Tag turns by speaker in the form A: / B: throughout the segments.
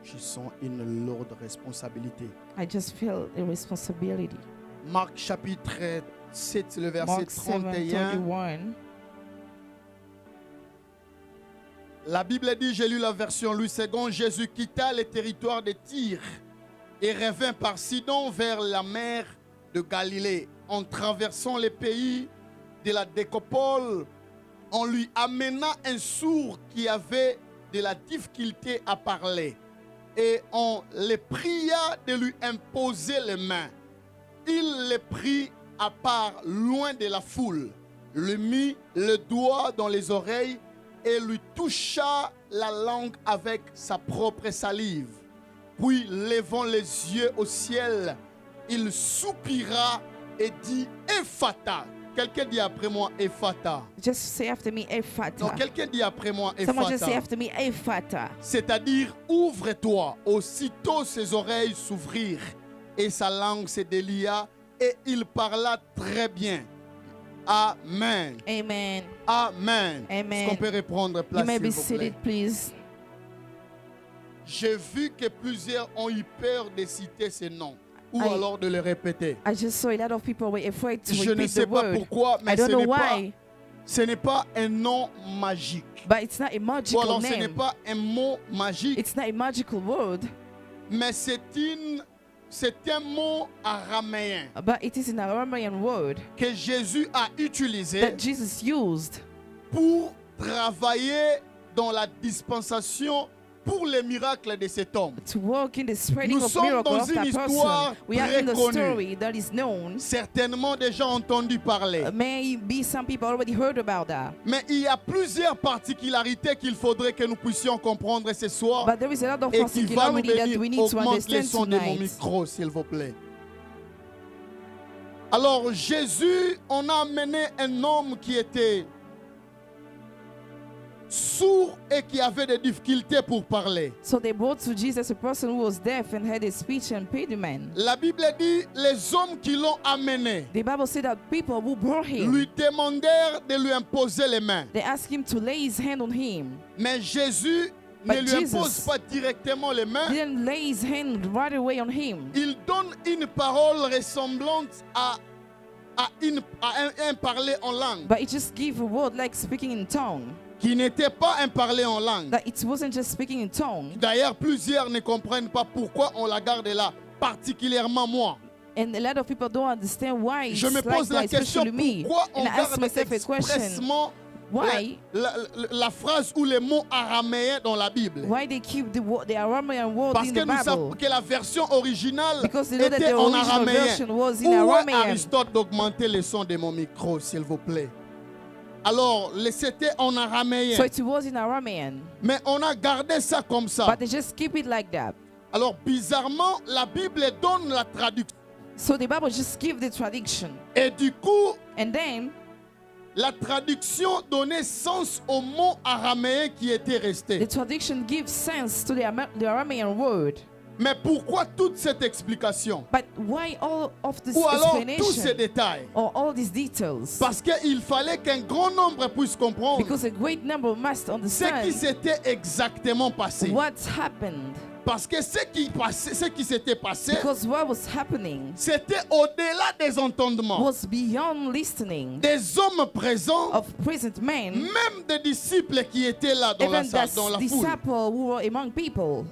A: Je sens une lourde responsabilité.
B: I just feel a responsibility.
A: Marc chapitre 7, le verset
B: Mark
A: 31.
B: 7:31.
A: La Bible dit, j'ai lu la version Louis II, Jésus quitta le territoire de Tyr et revint par Sidon vers la mer de Galilée. En traversant les pays de la Décapole, on lui amena un sourd qui avait de la difficulté à parler. Et on le pria de lui imposer les mains. Il le prit à part loin de la foule, lui mit le doigt dans les oreilles et lui toucha la langue avec sa propre salive. Puis, levant les yeux au ciel, il soupira et dit Ephata. Quelqu'un dit après moi Ephata.
B: Just say after me,
A: Non,
B: Ephata.
A: quelqu'un dit après moi
B: Someone just say
A: Ephata.
B: after me, Ephata.
A: C'est-à-dire, ouvre-toi. Aussitôt ses oreilles s'ouvrirent et sa langue se délia et il parla très bien. Amen.
B: Amen.
A: Amen.
B: Amen.
A: Est-ce qu'on peut reprendre
B: You
A: place,
B: may
A: s'il
B: be
A: vous plaît?
B: seated, please.
A: J'ai vu que plusieurs ont eu peur de citer ces noms ou
B: I-
A: alors de les répéter.
B: I just saw a lot of people were afraid to
A: Je ne
B: repeat
A: sais
B: the
A: pas
B: word.
A: pourquoi,
B: I
A: mais
B: don't know
A: ce
B: why,
A: n'est pas un nom magique.
B: but it's not a
A: Ou
B: magical
A: alors ce n'est
B: name.
A: pas un mot magique,
B: It's not a magical word,
A: mais c'est un mot araméen
B: but it is an Aramean word
A: que Jésus a utilisé
B: that Jesus used
A: pour travailler dans la dispensation pour les miracles de cet homme.
B: to work in the spreading
A: Nous
B: of
A: sommes
B: miracle
A: dans
B: of
A: une
B: that
A: histoire
B: person. We are
A: très
B: in the
A: connue.
B: story that is known.
A: Certainement déjà entendu parler.
B: Maybe some people already heard about that.
A: Mais il y a plusieurs particularités qu'il faudrait que nous puissions comprendre ce soir
B: But there is a lot of
A: et qui va nous
B: particularity that we
A: bénir.
B: need to
A: Augmente le
B: understand
A: son de mon
B: tonight.
A: micro, s'il vous plaît. Alors Jésus, on a amené un homme qui était sourd et qui avait des difficultés pour parler.
B: So they brought to Jesus a person who was deaf and had a speech impediment.
A: La Bible dit, les hommes qui l'ont amené
B: The Bible said that people who brought him,
A: lui demandèrent de lui imposer les mains.
B: they asked him to lay his hand on him.
A: Mais Jésus
B: But
A: ne lui
B: Jesus
A: impose pas directement les mains.
B: Didn't lay his hand right away on him.
A: Il donne une parole ressemblante à un parler en langue,
B: But it just gave a word like speaking in tongue.
A: qui n'était pas un parler en langue.
B: That it wasn't just speaking in tongue.
A: D'ailleurs, plusieurs ne comprennent pas pourquoi on la garde là, particulièrement moi.
B: And a lot of people don't understand why
A: Je
B: it's
A: me
B: like
A: pose la
B: that,
A: question,
B: especially me.
A: pourquoi on
B: And I ask
A: garde
B: myself a question.
A: expressement
B: Why?
A: la phrase ou les mots araméens dans la Bible?
B: Why they keep the Aramean word
A: Parce
B: in
A: que
B: the
A: nous savons
B: Bible?
A: que la version originale
B: Because they know that
A: était
B: the
A: en
B: original
A: araméen.
B: version was in
A: Où est
B: Aramean.
A: Aristote d'augmenter le son de mon micro, s'il vous plaît? Alors, c'était en araméen.
B: So it was in Aramean.
A: Mais on a gardé ça comme ça.
B: But they just keep it like that.
A: Alors, bizarrement, la Bible donne la traduction.
B: So the Bible just give the traduction.
A: Et du coup,
B: And then
A: la traduction donnait sens au mot araméen qui était
B: the
A: resté.
B: traduction gives sense to the Aramean word.
A: Mais pourquoi toute cette explication?
B: But why all of this
A: Ou alors tous ces
B: explanation
A: détails?
B: or all these details?
A: Parce qu'il fallait qu'un grand nombre puisse comprendre
B: Because a great number must
A: ce qui
B: understand
A: s'était exactement passé.
B: what's happened.
A: Parce que ce qui s'était passé,
B: Because what was happening
A: c'était au-delà des entendements.
B: was beyond listening
A: Des hommes présents,
B: of present men,
A: même des disciples qui étaient là dans la
B: even
A: salle,
B: the
A: dans la foule.
B: disciples who were among people.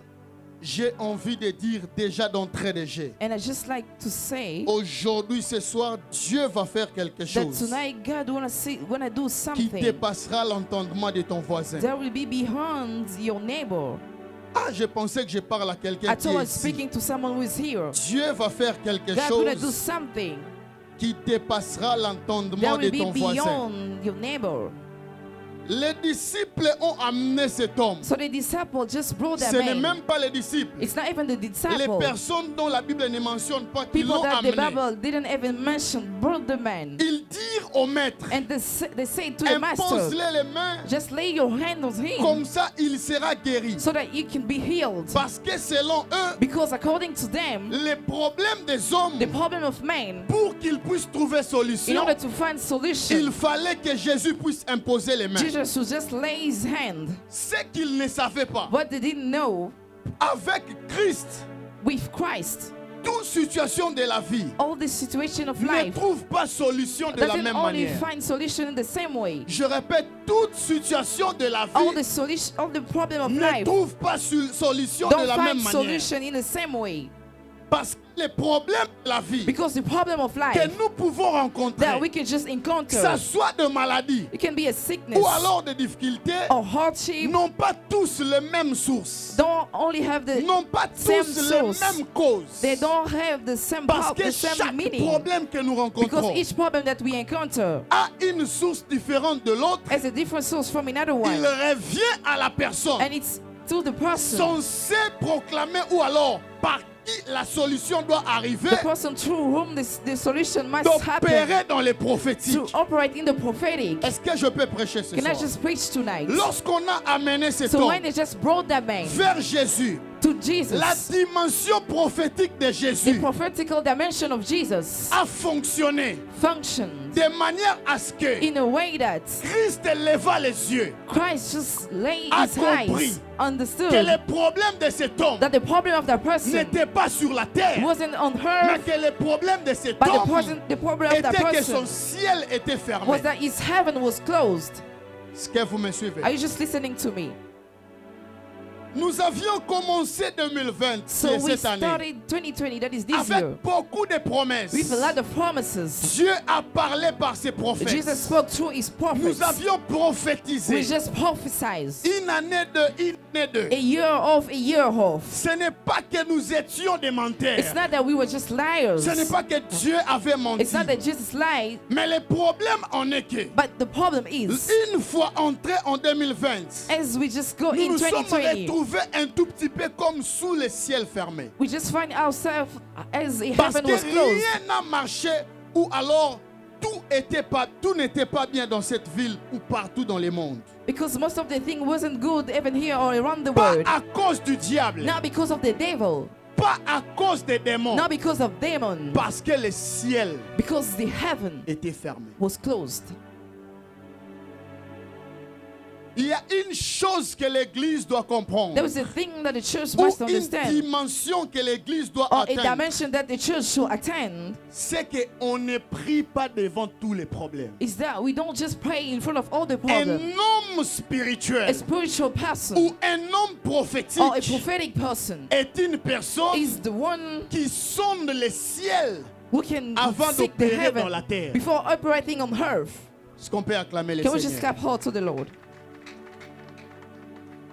A: J'ai envie de dire déjà d'entrée de jeu.
B: And I just like to say
A: Aujourd'hui, ce soir, Dieu va faire quelque
B: that
A: chose
B: tonight God wanna do
A: qui
B: something
A: dépassera l'entendement de ton voisin.
B: that will be beyond your neighbor.
A: Ah, je pensais que je parle à quelqu'un
B: I
A: qui
B: thought I
A: est
B: was
A: ici.
B: speaking to someone who is here.
A: Dieu va faire quelque
B: God wanna do
A: chose
B: something
A: qui dépassera
B: that
A: l'entendement de
B: will be
A: ton voisin.
B: beyond your neighbor.
A: Les disciples ont amené cet homme.
B: So the disciple just brought that
A: Ce n'est
B: man.
A: même pas les disciples.
B: It's not even the
A: Les
B: disciple.
A: personnes dont la Bible ne mentionne pas qu'ils
B: People
A: l'ont
B: that the
A: amené.
B: Bible didn't even mention brought the man.
A: Ils dirent au maître,
B: And they say to the master,
A: impose-les les mains,
B: just lay your hand on him
A: comme ça il sera guéri.
B: so that you can be healed.
A: Parce que selon eux,
B: Because according to them,
A: les problèmes des hommes,
B: the problem of man,
A: pour qu'ils puissent trouver
B: in
A: solution,
B: order to find solution,
A: il fallait que Jésus puisse imposer les mains.
B: Jesus should just lay his hand.
A: Ce qu'ils ne savaient pas,
B: What they didn't know,
A: Avec Christ,
B: With Christ,
A: toute situation de la vie
B: all the situation of
A: ne
B: life
A: trouve pas solution de la
B: doesn't
A: même
B: only
A: manière.
B: find solution in the same way.
A: Je répète, toute situation de la
B: All
A: vie
B: the solution, all the problem of
A: ne
B: life
A: trouve pas solution de
B: don't
A: la
B: find
A: même manière.
B: solution in the same way.
A: Parce que les problèmes de la vie
B: Because the problem of
A: que
B: life
A: nous pouvons rencontrer,
B: that we can just
A: que
B: encounter,
A: ça soit de maladie
B: it can be a sickness
A: ou alors de difficultés,
B: or hardship,
A: n'ont pas tous les mêmes sources,
B: don't only have the
A: n'ont pas
B: same
A: tous les
B: source.
A: mêmes causes.
B: They don't have the same
A: Parce que
B: the same
A: chaque
B: meaning.
A: problème que nous
B: Because
A: rencontrons
B: each problem that we encounter
A: a une source différente de l'autre.
B: has a different source from another one.
A: Il revient à la personne
B: And it's to the person.
A: censé proclamer ou alors par qui la solution doit arriver,
B: The person through whom the solution must happen
A: d'opérer dans les prophétiques.
B: to operate in the prophetic.
A: Est-ce que je peux prêcher ce
B: Can I
A: soir?
B: just preach tonight?
A: Lorsqu'on a amené cet
B: So
A: homme
B: when they just brought that man
A: vers Jésus,
B: to Jesus,
A: la dimension prophétique de
B: the
A: Jésus
B: prophetical dimension of Jesus
A: a fonctionné
B: functioned
A: de manière à ce que
B: in a way that
A: Christ leva les yeux,
B: Christ just laid
A: A
B: his
A: compris
B: eyes, understood
A: que les problèmes de cet homme
B: that the problem of that person
A: n'étaient pas sur la terre,
B: wasn't on
A: mais
B: earth,
A: que les problèmes de cet
B: but
A: homme
B: the problem of that
A: était que son
B: person
A: ciel était fermé.
B: was that his heaven was closed.
A: Est-ce que vous me suivez?
B: Are you just listening to me?
A: Nous avions commencé 2020,
B: So we
A: cette année,
B: started 2020, that is this year,
A: avec beaucoup de promesses.
B: with a lot of promises.
A: Dieu a parlé par ses prophètes.
B: Jesus spoke through his prophets.
A: Nous avions
B: We
A: prophétisé
B: just prophesied.
A: une année de.
B: A year off, a year off.
A: Ce n'est pas que nous étions des menteurs.
B: It's not that we were just liars.
A: Ce n'est pas que Dieu avait menti.
B: It's not that Jesus lied.
A: Mais le problème en est que,
B: But the problem is,
A: une fois entré en 2020,
B: as we just go
A: nous
B: in
A: nous sommes
B: 2020,
A: retrouvés un tout petit peu comme sous le ciel fermé.
B: we just find ourselves as a
A: Parce
B: heaven
A: que
B: was closed.
A: rien n'a marché ou alors tout n'était pas bien dans cette ville ou partout dans le monde.
B: Because most of the thing wasn't good even here or around the
A: Pas
B: world.
A: à cause du diable,
B: Not because of the devil.
A: pas à cause des démons,
B: Not because of demon.
A: parce que le ciel
B: Because the heaven
A: était fermé.
B: was closed.
A: Il y a une chose que l'Église doit comprendre,
B: There was a thing that the church
A: ou
B: must
A: une
B: understand,
A: dimension que l'Église doit
B: or a
A: atteindre,
B: dimension that the church should attend,
A: c'est qu'on ne prie pas devant tous les problèmes.
B: is that we don't just pray in front of all the
A: Un
B: problems.
A: homme
B: A
A: spirituel
B: spiritual person
A: ou un homme
B: or a
A: prophétique
B: prophetic person
A: est une personne
B: is the one
A: qui sonde le ciel
B: who can
A: avant
B: seek the
A: d'opérer dans la
B: heaven
A: terre.
B: before operating on earth.
A: Est-ce qu'on peut acclamer le
B: Can we just
A: Seigneur?
B: clap hard to the Lord?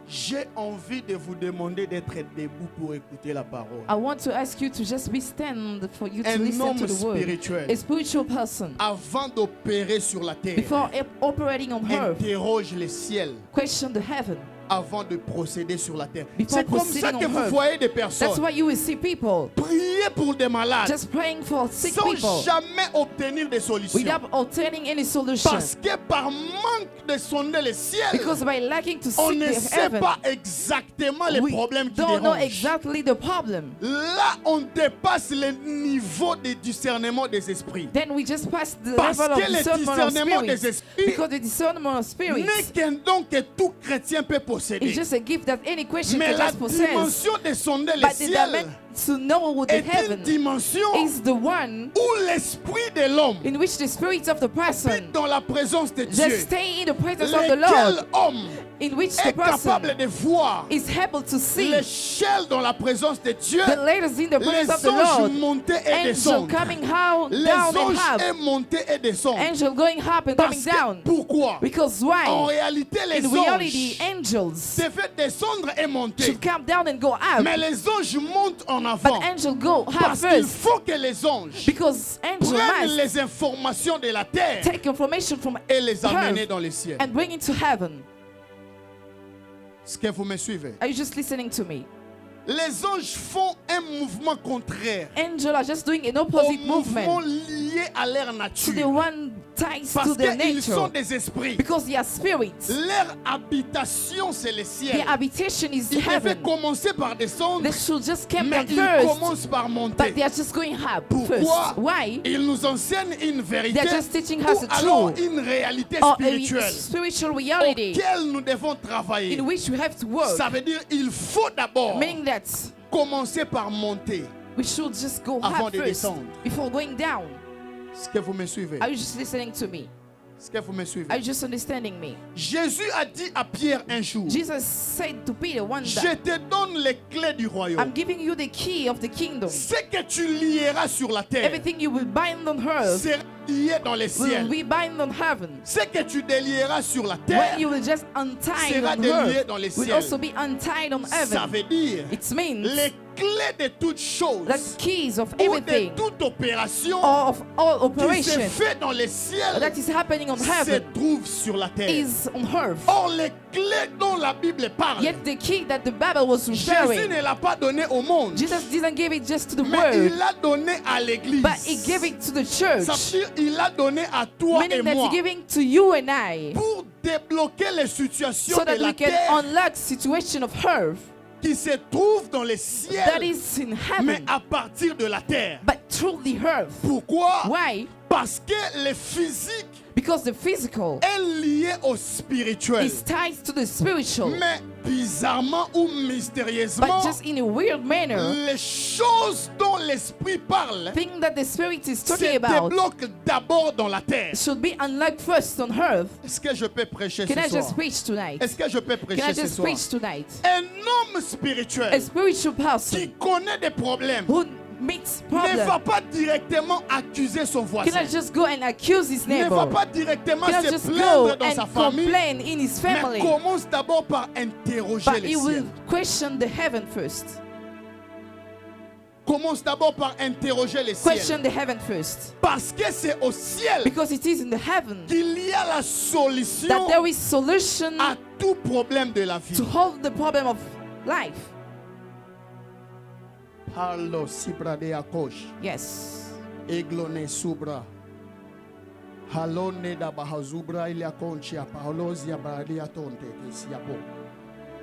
A: J'ai envie de vous demander d'être debout pour écouter la parole.
B: I want to ask you to just be stand for you to
A: Un
B: listen to
A: homme
B: the word.
A: spirituel,
B: A spiritual person,
A: avant d'opérer sur la terre,
B: before operating on earth,
A: interroge le ciel
B: question the heaven.
A: avant de procéder sur la terre.
B: Before
A: C'est comme ça
B: proceeding
A: que
B: on
A: vous
B: earth.
A: voyez des
B: That's
A: personnes
B: why you will see people
A: prier pour des malades
B: just praying for sick
A: sans
B: people
A: jamais obtenir de solution.
B: without obtaining any solution.
A: Parce que par manque de sonder le ciel,
B: Because by lacking to
A: on
B: seek
A: ne
B: the
A: sait
B: heaven,
A: pas exactement les
B: we
A: problèmes qui
B: don't know
A: dérangent.
B: exactly the problem.
A: Là, on dépasse le niveau de discernement des esprits.
B: Then we just pass the
A: Parce
B: level
A: que
B: of
A: le
B: discernment of
A: discernement des
B: spirits.
A: esprits
B: Because the discernment of spirits
A: n'est qu'un don que tout chrétien peut
B: is
A: posséder.
B: just a gift that any Christian
A: Mais
B: can
A: la
B: just possess.
A: dimension de sonder le
B: But the
A: ciel
B: dimension to know the
A: est une
B: heaven
A: dimension
B: is the one
A: où l'esprit de l'homme
B: in which the spirit of the person
A: vit dans la présence de
B: just
A: Dieu.
B: stay in the presence of the
A: Lequel
B: Lord,
A: homme
B: in which the
A: est capable
B: person
A: de voir
B: is able to see
A: l'échelle dans la présence de Dieu,
B: the latest in the
A: les
B: presence of the
A: anges
B: Lord.
A: monter et
B: Angel
A: descendre.
B: coming down
A: Les
B: and
A: anges
B: up.
A: et monter et descendre.
B: Angel going up and coming
A: Parce que,
B: down.
A: pourquoi?
B: Because
A: En
B: why?
A: réalité, les
B: In reality,
A: anges
B: angels
A: devaient descendre et monter.
B: should come down and go up.
A: Mais les anges montent en
B: But
A: avant.
B: angel go up
A: Parce qu'il
B: first.
A: faut que les anges
B: Because angel
A: prennent
B: must
A: les informations de la terre
B: take information from
A: et les amener
B: earth
A: dans le ciel.
B: and bring it to heaven.
A: Est-ce que vous me suivez?
B: Are you just listening to me?
A: Les anges font un mouvement contraire
B: Angel are just doing an
A: au
B: opposite
A: mouvement
B: movement
A: lié à leur
B: to the
A: nature.
B: one ties
A: Parce
B: to their
A: qu'ils sont
B: nature.
A: des esprits.
B: Because they are spirits.
A: Leur habitation, c'est le ciel.
B: Their habitation is
A: Ils devaient
B: heaven.
A: commencer par descendre,
B: They should just come
A: mais
B: down
A: ils
B: first.
A: commencent par monter.
B: But they are just going up
A: Pourquoi?
B: first. Why?
A: Ils nous enseignent une vérité
B: They are just teaching us
A: ou
B: the
A: alors
B: truth.
A: une réalité
B: Or a
A: spirituelle
B: spiritual reality
A: auquel nous devons travailler.
B: in which we have to work.
A: Ça veut dire il faut d'abord
B: Meaning that
A: commencer par monter.
B: we should just go
A: Avant
B: up
A: de
B: first
A: descendre.
B: before going down.
A: Est-ce que vous me suivez?
B: Are you just listening to me?
A: Est-ce que vous me suivez?
B: Are you just understanding me?
A: Jésus a dit à Pierre un jour,
B: Jesus said to Peter one
A: je
B: day,
A: te donne les clés du
B: I'm
A: royaume.
B: giving you the key of the kingdom.
A: Ce que tu lieras sur la terre
B: Everything you will bind on earth
A: sera lié dans les
B: will
A: ciels.
B: be bind on heaven.
A: Ce que tu délieras sur la
B: When
A: terre
B: you will just untie
A: sera
B: on
A: délié
B: earth
A: dans les
B: will
A: ciels.
B: also be untied on
A: Ça
B: heaven.
A: veut dire
B: It means
A: les clés de toutes choses
B: that keys of
A: ou de
B: everything
A: toute opération
B: or of all
A: qui se
B: operation
A: fait dans les ciels
B: that is happening on
A: se
B: heaven
A: trouve sur la terre.
B: is on earth.
A: Or, les clés dont la Bible parle,
B: Yet the key that the Bible was
A: Jésus
B: referring,
A: ne l'a pas donné au monde,
B: Jesus didn't give it just to the
A: mais
B: world,
A: il l'a donné à l'église.
B: but he gave it to the
A: Ça
B: church.
A: veut dire il l'a donné à toi et
B: Meaning that
A: moi
B: he's giving to you and I
A: pour débloquer les situations
B: so
A: de
B: that
A: la
B: we can
A: terre
B: unlock situation of earth
A: qui se trouvent dans les
B: that
A: ciels,
B: is in
A: mais
B: heaven,
A: à partir de la terre.
B: but through the earth.
A: Pourquoi?
B: Why?
A: Parce que le physique
B: Because the physical
A: est lié au spirituel.
B: is tied to the spiritual,
A: Mais bizarrement ou mystérieusement,
B: but just in a weird manner,
A: les choses dont l'esprit parle
B: thing that the spirit is
A: se
B: talking about
A: débloquent d'abord dans la terre.
B: should be unlocked first on earth.
A: Est-ce que je peux prêcher
B: Can I
A: ce soir?
B: just preach tonight?
A: Est-ce que je peux
B: Can I
A: prêcher ce
B: just
A: soir?
B: preach tonight?
A: Un homme
B: A
A: spirituel
B: spiritual
A: qui
B: person
A: connaît des problèmes
B: who meets
A: ne va
B: problem
A: pas directement accuser son voisin.
B: cannot just go and accuse his
A: Ne va
B: neighbor.
A: pas directement
B: Cannot
A: se
B: just go
A: plaindre dans sa
B: and
A: famille.
B: complain in his
A: Mais
B: family.
A: commence d'abord par interroger
B: But
A: les
B: he will
A: ciels.
B: question the heaven first.
A: Commence d'abord par interroger les ciels.
B: Question the heaven first.
A: Parce que c'est au ciel
B: Because it is in the heaven
A: qu'il y a la solution
B: that there is solution
A: à tout problème de la vie.
B: to solve the problem of life.
A: Parlo sibra de akosh,
B: Yes.
A: eglone subra. Halone da bahazubra ilia conchia, paolozia bralia tonte kesiapo.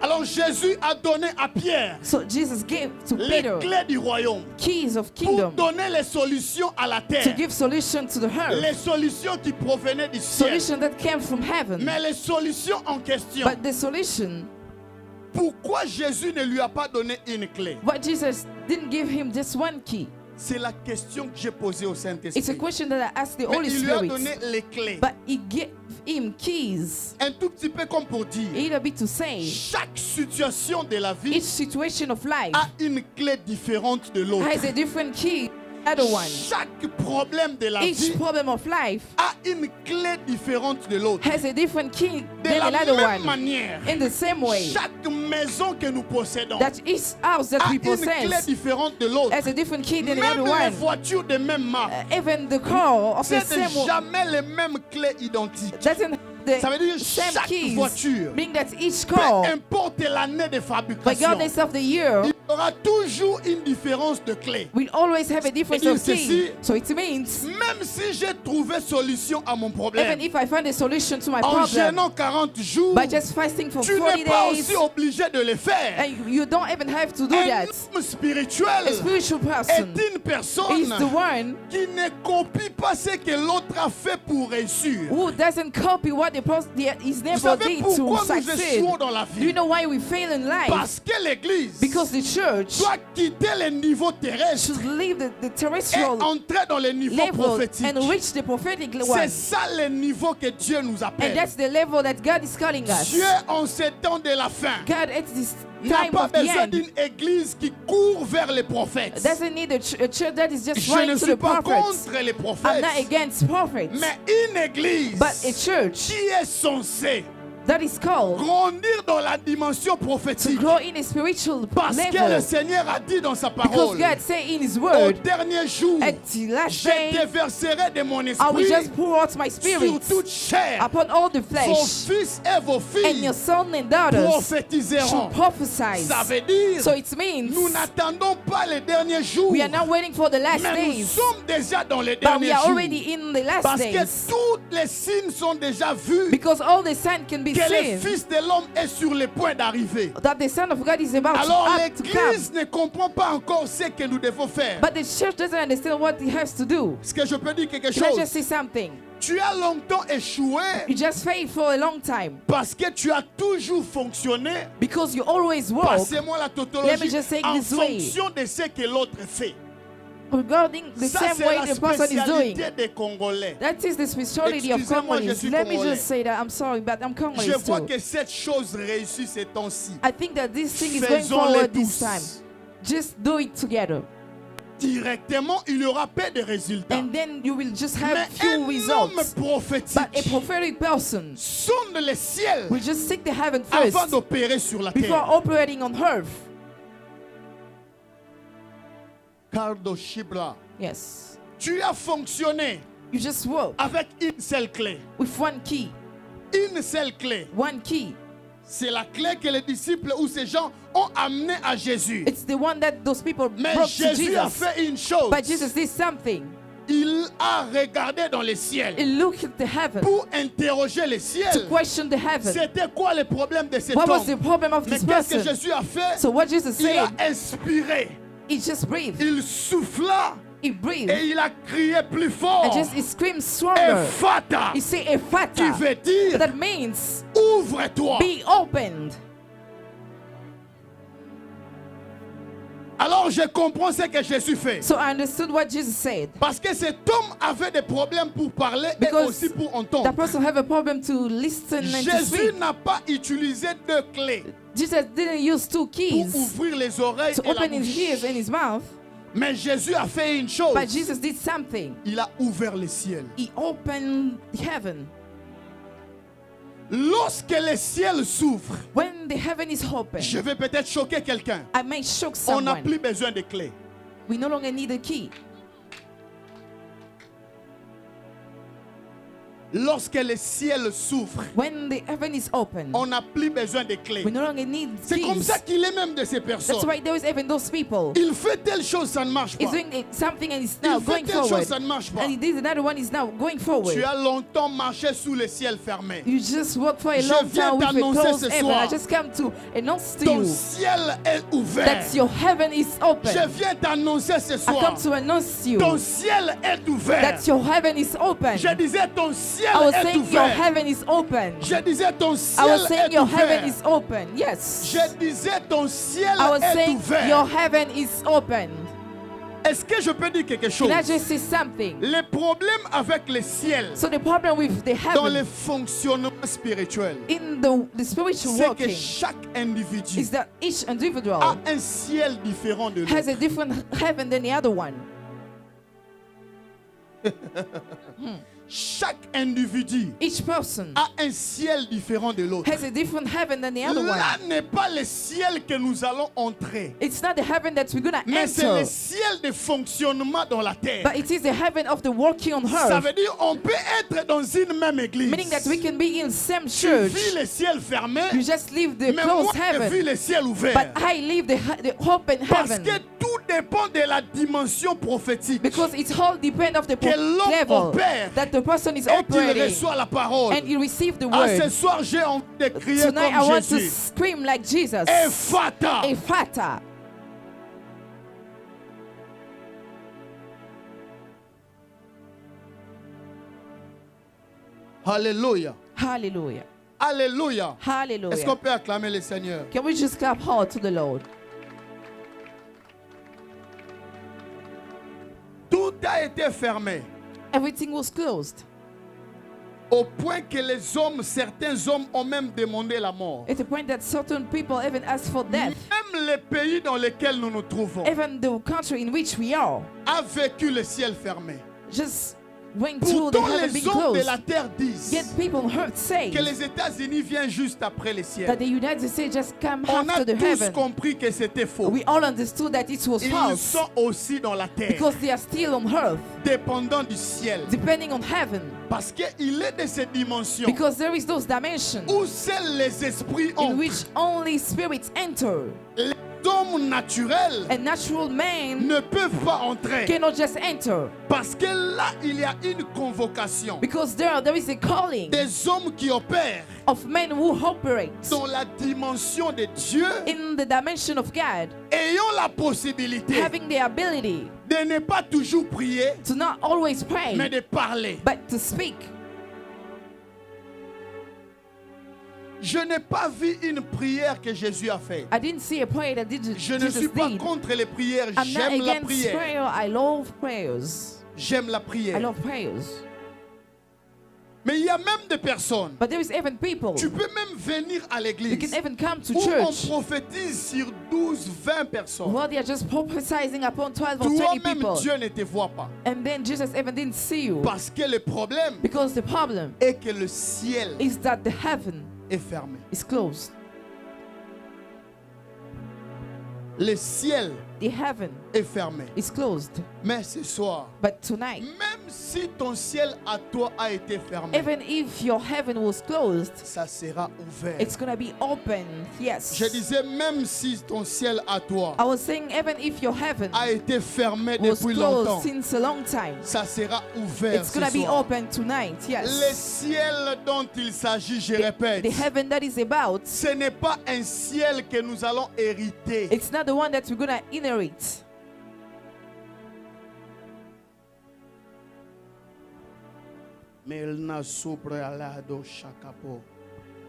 A: Alors Jésus a donné à Pierre
B: So Jesus gave to
A: les
B: Peter
A: clés du royaume
B: keys of
A: pour
B: kingdom
A: donner les solutions à la
B: to
A: terre.
B: give solution to the
A: Les
B: earth.
A: solutions qui provenaient du ciel.
B: Solution that came from heaven.
A: Mais les solutions en question,
B: But the solution,
A: pourquoi Jésus ne lui a pas donné une clé?
B: what Jesus didn't give him just one key.
A: C'est la question que j'ai posée au
B: It's a
A: Saint-Esprit.
B: question that I asked the
A: Mais
B: Holy
A: il lui a
B: Spirit.
A: donné les clés.
B: But he gave him keys.
A: Un tout petit peu comme pour dire,
B: A little bit to say,
A: chaque situation de la vie
B: each situation of life
A: a une clé différente de l'autre.
B: has a different key than the other one.
A: Chaque problème de la
B: Each
A: vie
B: problem of life
A: a une clé différente de l'autre.
B: has a different key
A: De
B: than
A: la
B: another
A: même
B: one.
A: manière,
B: In the same way
A: chaque maison que nous possédons
B: that each house that
A: a
B: we
A: une clé
B: possess
A: différente de l'autre.
B: has a different key than
A: Même
B: another
A: les
B: one.
A: voitures de même marque,
B: Even the car of the
A: c'est
B: same
A: jamais les mêmes clés identiques.
B: doesn't
A: Ça veut dire
B: the same
A: chaque
B: keys,
A: voiture,
B: meaning that each
A: peu
B: car,
A: importe l'année de fabrication,
B: regardless of the year,
A: il y aura toujours une différence de clés.
B: will always have a difference
A: dire
B: of
A: ceci,
B: key. So it means
A: Même si j'ai trouvé solution à mon
B: even
A: problème,
B: if I find a solution to my
A: en
B: problem
A: gênant 40 jours,
B: by just fasting for
A: tu
B: 40
A: n'es pas
B: days,
A: aussi obligé de le faire.
B: and you don't even have to do
A: Un
B: that.
A: homme spirituel
B: A spiritual
A: est
B: person
A: une
B: is
A: personne
B: the one
A: qui ne copie pas ce que l'autre a fait pour réussir.
B: who doesn't copy what his
A: Vous
B: neighbor
A: savez
B: did to
A: pourquoi nous
B: succeed.
A: échouons dans la
B: Do you
A: vie?
B: know why we fail in life?
A: Parce que l'Église
B: Because the church
A: doit quitter les niveaux terrestres
B: should leave the
A: et
B: terrestrial
A: entrer dans les niveaux
B: level
A: prophétiques.
B: and reach the prophetic
A: C'est
B: one.
A: ça le niveau que Dieu nous
B: And
A: appelle.
B: that's the level that God is calling us.
A: Dieu, en ce temps de la fin,
B: God at this
A: n'a
B: time
A: pas
B: of the
A: besoin
B: end
A: d'une église qui court vers les prophètes.
B: doesn't need a church that is just
A: Je ne
B: running to
A: suis
B: the
A: pas
B: prophets.
A: contre les
B: I'm not
A: prophètes,
B: against prophets.
A: mais une église
B: But a church
A: qui est censée
B: That is called
A: grandir dans la dimension
B: to
A: prophétique.
B: grow in a spiritual
A: Parce que le
B: level.
A: Seigneur a dit dans sa
B: Because
A: parole,
B: God said in His
A: au
B: word,
A: dernier jour,
B: at the last
A: je
B: day,
A: déverserai de mon
B: I will
A: esprit
B: just pour out my
A: sur
B: spirit
A: toute chair.
B: upon all the
A: Vos
B: flesh,
A: fils et vos
B: and
A: filles
B: your sons and daughters
A: prophétiseront.
B: shall prophesy.
A: Ça veut dire,
B: So it means
A: nous n'attendons pas les derniers jours,
B: we are not waiting for the last
A: mais nous
B: days,
A: sommes déjà dans les
B: but we
A: derniers
B: are
A: jours.
B: already in the last
A: Parce
B: days.
A: que tous les signes sont déjà vus
B: Because all the signs can be
A: que le
B: seen
A: Fils de l'homme est sur le point d'arriver.
B: that the Son of God is about
A: Alors
B: to come.
A: l'Église ne comprend pas encore ce que nous devons faire.
B: But the church doesn't understand what it has to do.
A: Est-ce que je peux dire quelque
B: Can I just
A: chose?
B: say something?
A: Tu as longtemps échoué
B: You just failed for a long time
A: parce que tu as toujours fonctionné.
B: because you always walk
A: Passez-moi la
B: Let me
A: tautologie
B: just say it
A: en
B: this way.
A: fonction de ce que l'autre fait.
B: regarding the
A: Ça,
B: same
A: c'est
B: way
A: la
B: the person is doing.
A: spécialité des Congolais.
B: That is the specialty of
A: Excusez-moi, je
B: Congolese.
A: suis
B: Let me
A: Congolais.
B: just say that I'm sorry, but I'm
A: Je
B: Congolese
A: vois
B: too.
A: que cette chose réussit ces temps-ci.
B: I think that this thing is going
A: Faisons-le
B: forward this
A: tous.
B: time. Just do it together.
A: Directement, il y aura peu de résultats.
B: And then you will just have
A: Mais
B: few
A: un homme
B: results.
A: prophétique
B: But a prophetic person
A: sonde le ciel
B: will just seek the heaven first
A: avant d'opérer sur la
B: before
A: terre.
B: operating on earth.
A: Cardo Shibra,
B: Yes.
A: tu as fonctionné
B: You just walk
A: avec une seule clé.
B: with one key.
A: Une seule clé.
B: One key.
A: C'est la clé que les disciples ou ces gens ont amené à Jésus.
B: It's the one that those people
A: Mais
B: brought to
A: Jésus a
B: Jesus.
A: fait une chose.
B: But Jesus did something.
A: Il a regardé dans le ciel
B: He looked at the heaven
A: pour interroger le
B: to
A: ciel.
B: question the heaven.
A: C'était quoi le problème de cet
B: What was the
A: homme?
B: problem of
A: Mais
B: this
A: qu'est-ce que
B: person?
A: Jésus a fait?
B: So what Jesus
A: Il a
B: said,
A: inspiré.
B: he just breathed.
A: Il souffla
B: He breathed.
A: et il a crié plus fort.
B: And just he screamed stronger.
A: Ephata,
B: He said,
A: qui
B: Ephata.
A: veut dire
B: That means
A: ouvre-toi.
B: be opened.
A: Alors je comprends ce que Jésus fait.
B: So I understood what Jesus said.
A: Parce que cet homme avait des problèmes pour parler et
B: Because
A: aussi pour
B: That
A: entendre.
B: person have a problem to listen and to
A: Jésus
B: speak.
A: n'a pas utilisé deux clés
B: Jesus didn't use two
A: pour
B: keys
A: ouvrir les oreilles
B: to
A: et la
B: open his ears
A: bouche.
B: and his mouth.
A: Mais Jésus a fait une chose.
B: But Jesus did something.
A: Il a ouvert le ciel.
B: He opened heaven.
A: Lorsque le ciel s'ouvre,
B: When the heaven is open,
A: je vais peut-être choquer quelqu'un.
B: I may shock
A: On n'a
B: someone.
A: plus besoin de clés.
B: We no longer need a key.
A: Lorsque le ciel s'ouvre,
B: When the heaven is open,
A: on n'a plus besoin de clés.
B: we no longer need
A: C'est comme
B: keys.
A: ça qu'il est même de ces
B: That's
A: personnes.
B: why there is even those people.
A: Il fait telle chose, ça ne marche
B: He's
A: pas.
B: doing something and he's now
A: Il fait
B: going
A: telle chose,
B: forward.
A: ça ne marche pas.
B: And he did another one, is now going forward.
A: Tu as longtemps marché sous le ciel fermé.
B: You just work for a
A: Je
B: long
A: viens
B: time with a
A: t'annoncer
B: closed
A: ce
B: heaven.
A: soir.
B: I just come to announce to
A: Ton
B: you
A: ciel est ouvert.
B: that your heaven is open.
A: Je viens t'annoncer ce
B: I
A: soir.
B: come to announce you
A: Ton ciel est ouvert.
B: that your heaven is open.
A: Je disais ton ciel
B: I was
A: est
B: saying your
A: ouvert.
B: heaven is open.
A: Je disais ton
B: I
A: ciel
B: was saying
A: est
B: your heaven
A: ouvert.
B: is open. Yes.
A: Je disais ton ciel
B: I was
A: est
B: saying
A: ouvert.
B: your heaven is open.
A: Est-ce que je peux dire quelque chose?
B: Can I just say something?
A: Le problème avec le ciel
B: So the problem with the
A: dans le
B: heaven
A: fonctionnement spirituel,
B: in the spiritual
A: c'est que
B: walking
A: chaque individu
B: is that each
A: a
B: individual
A: un ciel différent de
B: has
A: l'autre.
B: a different heaven than the other one.
A: Chaque individu
B: Each person
A: a un ciel différent de l'autre.
B: has a different heaven than the other
A: Là
B: one.
A: n'est pas le ciel que nous allons entrer,
B: It's not the heaven that we're gonna
A: mais c'est le
B: enter,
A: ciel de fonctionnement dans la terre.
B: but it is the heaven of the walking on
A: Ça
B: earth.
A: veut dire on peut être dans une même église.
B: Meaning that we can be in the same
A: Tu
B: church.
A: vis le ciel fermé,
B: You just leave the
A: mais moi
B: closed
A: je vis
B: heaven,
A: le ciel ouvert.
B: but I leave the open
A: Parce
B: heaven.
A: que tout dépend de la dimension prophétique.
B: Because it all depends of the
A: Que l'homme
B: level
A: opère
B: that the person is
A: et qu'il
B: operating
A: reçoit la parole.
B: and you receive the
A: Ah, ce
B: word.
A: soir, j'ai envie de crier
B: Tonight I
A: comme
B: want to
A: Jésus.
B: scream like Jesus.
A: Ephata.
B: Ephata.
A: Alléluia.
B: Hallelujah.
A: Alléluia. Est-ce qu'on
B: Hallelujah.
A: peut acclamer le Seigneur?
B: Can we just clap hard to the Lord?
A: Tout a été fermé
B: Everything was closed
A: au point que les hommes, certains hommes ont même demandé la mort.
B: at the point that certain people even asked for death.
A: Même les pays dans lesquels nous nous trouvons
B: Even the country in which we are
A: a vécu le ciel fermé.
B: just went through the
A: Pourtant,
B: heaven
A: les
B: being
A: hommes de
B: closed.
A: la terre disent
B: Yet people on earth say
A: que les États-Unis viennent juste après les
B: that
A: ciels.
B: the United States just come
A: On a
B: after the
A: tous
B: heaven.
A: compris que c'était faux.
B: We all understood that it was
A: Ils
B: false
A: sont aussi dans la terre,
B: because they are still on earth,
A: dépendants du ciel.
B: depending on heaven.
A: Parce qu'il est de ces dimensions
B: Because there is those dimensions
A: où seuls les esprits
B: in
A: entrent.
B: which only spirits enter.
A: Les hommes naturels
B: And natural men
A: ne peuvent pas entrer.
B: cannot just enter.
A: Parce que là, il y a une convocation
B: Because there is a calling
A: des hommes qui opèrent
B: of men who operate
A: dans la dimension de Dieu,
B: in the dimension of God,
A: ayant la possibilité
B: having the ability
A: de ne pas toujours prier,
B: to not always
A: mais
B: pray,
A: de parler.
B: but to speak.
A: Je n'ai pas vu une prière que Jésus a faite.
B: I didn't see a prayer that
A: Je ne suis
B: Jesus
A: pas
B: did.
A: contre les prières.
B: I'm not
A: J'aime la
B: against
A: prière.
B: prayer. I love prayers.
A: J'aime la
B: I
A: prière.
B: love prayers.
A: Mais il y a même des personnes.
B: But there is even people.
A: Tu peux même venir à
B: You
A: l'église
B: can even come to
A: où on
B: church
A: prophétise sur 12, 20 personnes.
B: while they are just prophesying upon 12 or 20
A: Toi-même,
B: people.
A: Dieu ne te voit pas.
B: And then Jesus even didn't see you.
A: Parce que le problème
B: Because the problem
A: est que le ciel
B: is that the heaven
A: est fermé.
B: is closed.
A: Le ciel
B: The heaven
A: est fermé.
B: is closed.
A: Mais ce soir,
B: But tonight,
A: même si ton ciel à toi a été fermé,
B: even if your heaven was closed,
A: ça sera ouvert.
B: it's going to be open. Yes.
A: Je disais, même si ton ciel à toi
B: I was saying, even if your heaven
A: a été fermé
B: was
A: depuis longtemps,
B: closed since a long time,
A: ça sera ouvert
B: it's
A: ce
B: going to be
A: soir.
B: open tonight.
A: Le
B: Yes.
A: ciel dont il s'agit, je répète,
B: The heaven that is about,
A: ce n'est pas un ciel que nous allons hériter.
B: it's not the one that we're going to inherit.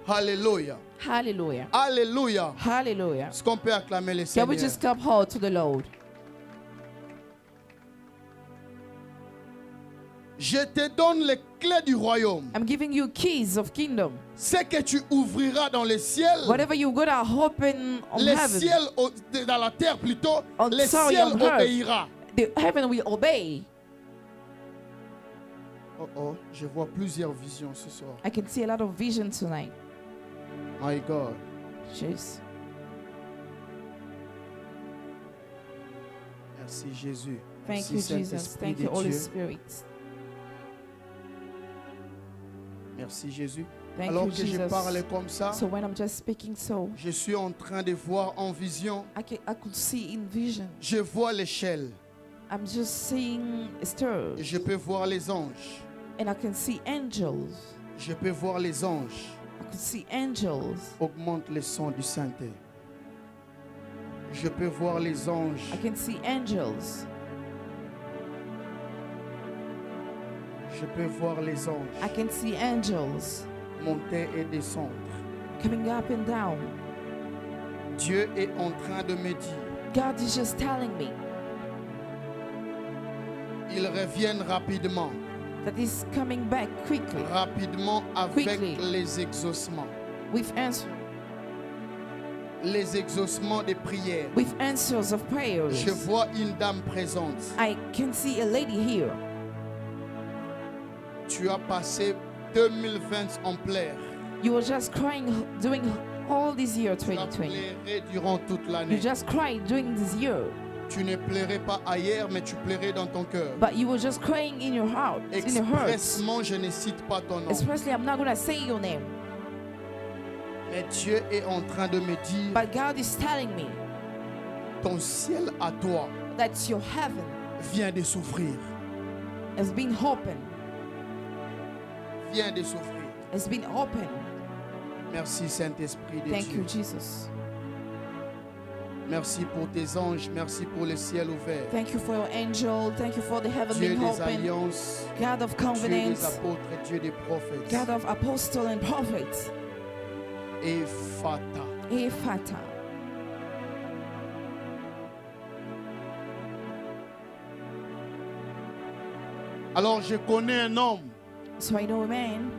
A: Alléluia.
B: Hallelujah.
A: Alléluia.
B: Hallelujah.
A: Est-ce qu'on peut acclamer le
B: Can we
A: Seigneur?
B: just clap hard to the Lord?
A: Je te donne les clés du royaume.
B: I'm giving you keys of kingdom.
A: Ce que tu ouvriras dans le ciel,
B: Whatever you're going to open on
A: le
B: heaven,
A: ciel dans la terre plutôt,
B: Oh,
A: le
B: sorry,
A: ciel
B: on earth.
A: obéira.
B: the heaven will obey.
A: Oh oh, je vois plusieurs visions ce soir.
B: I can see a lot of vision tonight.
A: My God.
B: Jeez.
A: Merci Jésus.
B: Thank
A: Merci
B: you, Jesus.
A: Saint-Esprit
B: Thank
A: de
B: you, Holy
A: Dieu.
B: Spirit.
A: Merci Jésus.
B: Thank
A: Alors
B: you,
A: que je
B: Jesus.
A: parle comme ça,
B: So when I'm just speaking so,
A: je suis en train de voir en vision.
B: I could see in vision.
A: Je vois l'échelle.
B: I'm just seeing stars.
A: Je peux voir les anges.
B: And I can see angels.
A: Je peux voir les anges.
B: I could see angels.
A: Augmente le son du synthé. Je peux voir les anges.
B: I can see angels.
A: Je peux voir les
B: I
A: anges
B: can see angels
A: monter et descendre.
B: coming up and down.
A: Dieu est en train de me dire,
B: God is just telling me
A: ils reviennent rapidement,
B: that He's coming back quickly
A: rapidement avec
B: Quickly.
A: les exaucements.
B: with answers.
A: Les exaucements des prières.
B: With answers of prayers.
A: Je vois une dame présente.
B: I can see a lady here.
A: Tu as passé 2020 en pleurs.
B: You were just crying during all this year
A: Tu as
B: 2020.
A: pleuré durant toute
B: You
A: l'année.
B: just cried during this year,
A: Tu ne pleurais pas ailleurs, mais tu pleurais dans ton cœur.
B: but you were just crying in your heart, in your heart.
A: Expressement, je ne cite pas ton nom.
B: Especially, I'm not gonna say your name,
A: Mais Dieu est en train de me dire,
B: but God is telling me
A: ton ciel à toi
B: that your heaven
A: vient de souffrir.
B: has been open.
A: Vient de souffrir.
B: Has been open.
A: Merci Saint-Esprit de
B: Thank you,
A: Dieu.
B: Jesus.
A: Merci pour tes anges. Merci pour le ciel ouvert.
B: Thank you for your angel. Thank you for the heaven
A: Dieu
B: being
A: des
B: open.
A: alliances.
B: God of
A: Dieu des
B: covenants.
A: apôtres. Dieu des prophètes.
B: God of apostle and prophets.
A: Et Fata.
B: Ephata.
A: Alors je connais un homme
B: So I know a man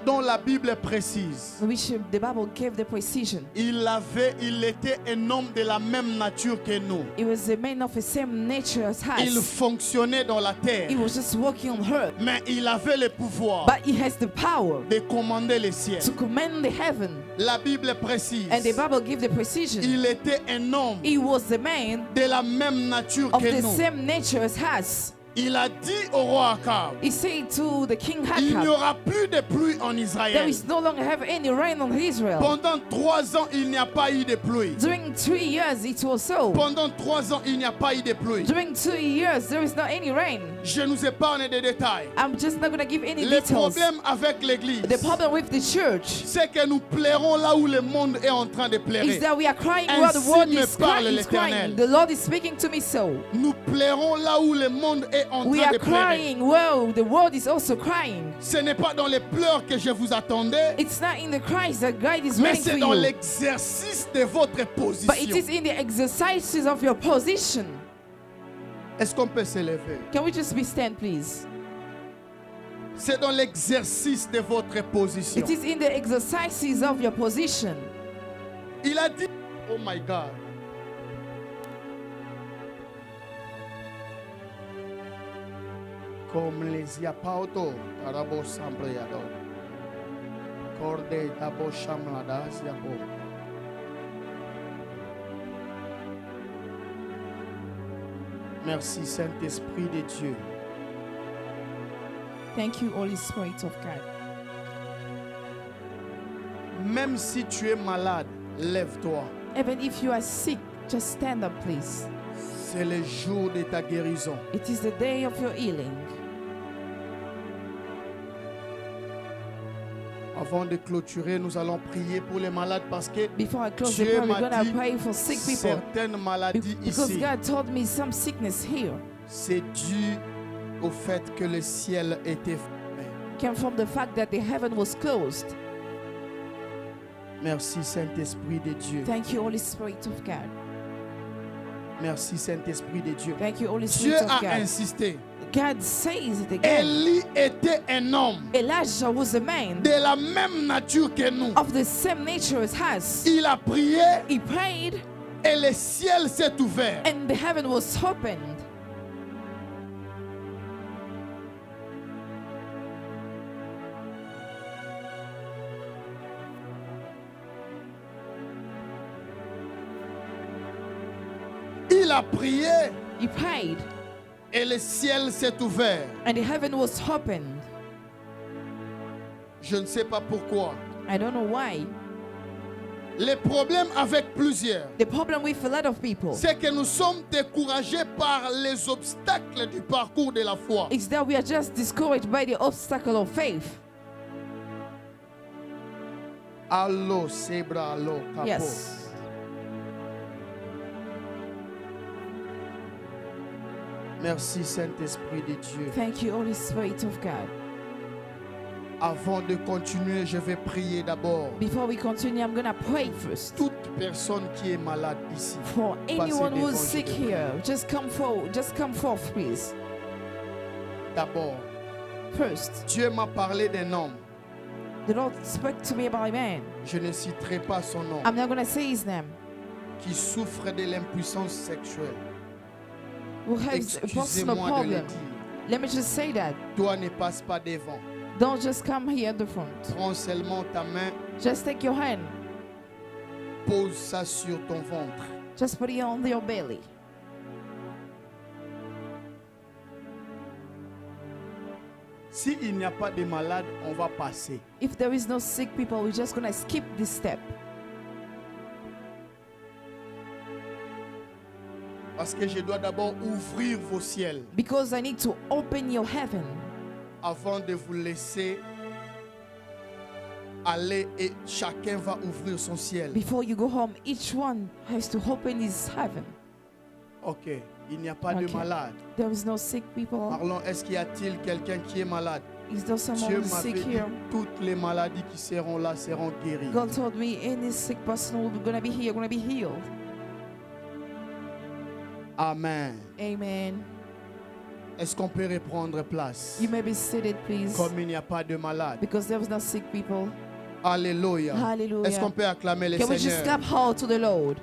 A: dont la Bible est précise.
B: which the Bible gave the precision.
A: Il était un homme de la même nature que nous.
B: He was a man of the same nature as
A: Il
B: us.
A: fonctionnait dans la terre,
B: He was just walking on earth,
A: mais il avait le pouvoir
B: but he has the power
A: de commander les ciels.
B: to command the heaven.
A: La Bible est précise.
B: And the Bible gave the precision.
A: Il était un homme
B: He was a man
A: de la même nature
B: of
A: que
B: the
A: nous.
B: same nature as us.
A: Il a dit au roi Akab,
B: He said to the king
A: il n'y
B: Hakab,
A: aura plus de pluie en
B: there
A: Israël.
B: is no longer have any rain on Israel.
A: Pendant 3 ans, il n'y a pas eu de pluie.
B: During 3 years it was so.
A: Pendant 3 ans, il n'y a pas eu de pluie.
B: During 2 years there is not any rain.
A: Je nous épargne des détails.
B: I'm just not going to give any
A: Le
B: details.
A: problème avec l'église,
B: The problem with the church
A: c'est que nous pleurons là où le monde est en train de
B: is
A: pleurer.
B: that we are crying where the
A: Ainsi
B: world
A: me
B: is
A: parle
B: crying.
A: l'Éternel.
B: The Lord is speaking to me so.
A: Nous pleurons là où le monde est en
B: We
A: train
B: are
A: de pleurer.
B: crying, well, the world is also crying.
A: Ce n'est pas dans les pleurs que je vous attendais,
B: It's not in the cries that God is
A: mais
B: waiting
A: c'est
B: for
A: dans
B: you.
A: l'exercice de votre
B: But it
A: position.
B: is in the exercises of your position.
A: Est-ce qu'on peut se lever?
B: Can we just be stand, please?
A: C'est dans l'exercice de votre position.
B: It is in the exercises of your position.
A: Il a dit, oh my God. Comme les yapauto, tarabo sambre yado. Corde dabo shamladas yabo. Merci Saint-Esprit de Dieu.
B: Thank you, Holy Spirit of God.
A: Même si tu es malade, lève-toi.
B: Even if you are sick, just stand up, please.
A: C'est le jour de ta guérison.
B: It is the day of your healing.
A: Avant de clôturer, nous allons prier pour les malades parce que
B: Before I close
A: Dieu
B: the prayer, we're
A: m'a
B: going
A: dit
B: to pray for sick people.
A: certaines maladies
B: Because
A: ici,
B: God told me some sickness here
A: c'est dû au fait que le ciel était fermé.
B: came from the fact that the heaven was closed.
A: Merci Saint-Esprit de Dieu.
B: Thank you, Holy Spirit of God.
A: Merci Saint-Esprit de Dieu.
B: Thank you, Holy
A: Dieu
B: Spirit of
A: a
B: God.
A: insisté.
B: God says it again.
A: Élie était un homme
B: Elijah was a man
A: de la même nature que nous.
B: of the same nature as us.
A: Il a prié
B: He prayed
A: et le ciel s'est ouvert.
B: and the heaven was opened.
A: Il a prié
B: He prayed
A: et le ciel s'est ouvert.
B: and the heaven was opened.
A: Je ne sais pas pourquoi.
B: I don't know why.
A: Les problèmes avec plusieurs,
B: The problem with a lot of people
A: c'est que nous sommes découragés par les obstacles du parcours de la foi.
B: is that we are just discouraged by the obstacle of faith.
A: Allo, sebra, allo, capo.
B: Yes.
A: Merci Saint-Esprit de Dieu.
B: Thank you, Holy Spirit of God.
A: Avant de continuer, je vais prier d'abord.
B: Before we continue, I'm going to pray first.
A: Toute personne qui est malade ici,
B: For anyone who is
A: devant,
B: sick
A: je te prie.
B: here, just come forward. Just come forth, please.
A: D'abord,
B: First,
A: Dieu m'a parlé d'un homme.
B: the Lord spoke to me about a man.
A: Je ne citerai pas son nom.
B: I'm not going to say his name.
A: Qui souffre de l'impuissance sexuelle.
B: Who has a personal
A: Excusez-moi de le
B: problem.
A: dire.
B: Let me just say that.
A: Toi ne passe pas devant.
B: Don't just come here at the front.
A: Prends seulement ta main,
B: Just take your hand.
A: pose ça sur ton ventre.
B: Just put it on your belly.
A: S'il n'y a pas de malade, on va passer.
B: If there is no sick people, we're just going to skip this step.
A: Parce que je dois d'abord ouvrir vos ciels
B: Because I need to open your heaven
A: avant de vous laisser aller et chacun va ouvrir son ciel.
B: before you go home. Each one has to open his heaven.
A: Ok, il n'y a pas de
B: Okay.
A: malade.
B: There is no sick people.
A: Parlons, est-ce qu'il y a-t-il quelqu'un qui est malade?
B: Is there someone
A: Dieu
B: who's
A: m'avait
B: sick
A: dit
B: here?
A: toutes les maladies qui seront là seront guéries.
B: God told me any sick person who's going to be here, going to be healed.
A: Amen.
B: Amen.
A: Est-ce qu'on peut reprendre place?
B: You may be seated, please.
A: Comme il n'y a pas de malade.
B: Because there was no sick people.
A: Alléluia.
B: Hallelujah.
A: Est-ce qu'on peut acclamer le
B: Can we just
A: Seigneur?
B: clap hard to the Lord?